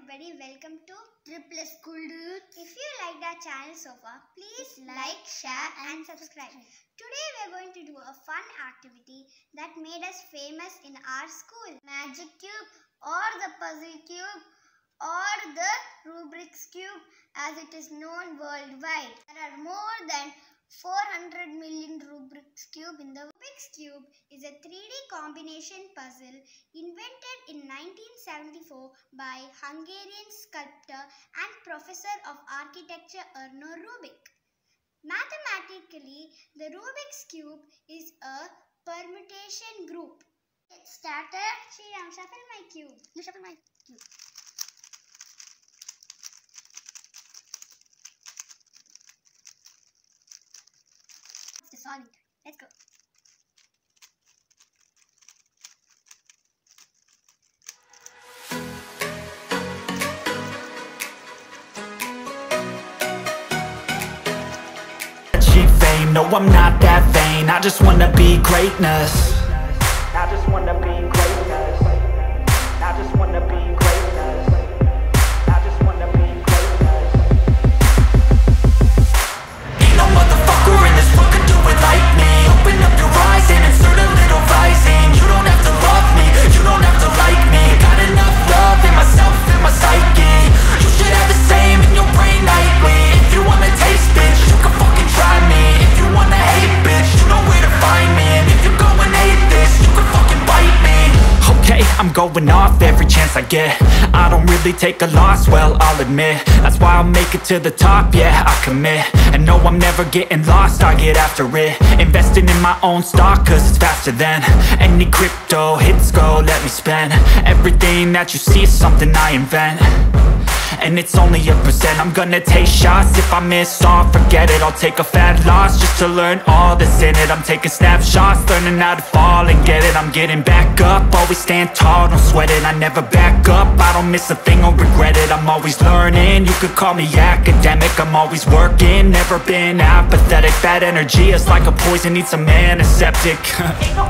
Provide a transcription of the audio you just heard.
everybody, welcome to Triple School Dude. If you liked our channel so far, please like, share and subscribe. Today we are going to do a fun activity that made us famous in our school. Magic cube or the puzzle cube or the Rubiks cube as it is known worldwide. There are more than 400 million Rubiks cube in the Rubik's cube is a 3D combination puzzle invented in 1974 by Hungarian sculptor and professor of architecture Rubik. Mathematically, the Rubik's cube is a permutation group. Get started. Sriram, shuffle my cube. You shuffle my cube. Solid. Let's go. Achieve fame, no I'm not that vain. I just wanna be greatness. I just wanna be greatness. I just wanna be greatness. I just wanna be greatness. Ain't no motherfucker in this world could do it like me. Open up your eyes and insert a little rising. You don't have to love me, you don't have to like me. Got enough love in myself and my psyche. You should have the same in your brain nightly. If you wanna taste, bitch, you can fucking try me. If you wanna hate, bitch, you know where to find me. And if you go and hate this, you can fucking bite me. Okay, I'm going off every chance I get. I don't really take a loss, well, I'll admit. That's why I'll make it to the top, yeah, I commit. And no, I'm never getting lost, I get after it. Investing in my own stock, cause it's faster than any crypto hits go, let me spend. Everything that you see is something I invent. And it's only a percent. I'm gonna take shots. If I miss all, forget it. I'll take a fat loss just to learn all that's in it. I'm taking snapshots, learning how to fall and get it. I'm getting back up, always stand tall, don't sweat it. I never back up, I don't miss a thing or regret it. I'm always learning, you could call me academic. I'm always working, never been apathetic. Bad energy is like a poison, needs some antiseptic. Ain't no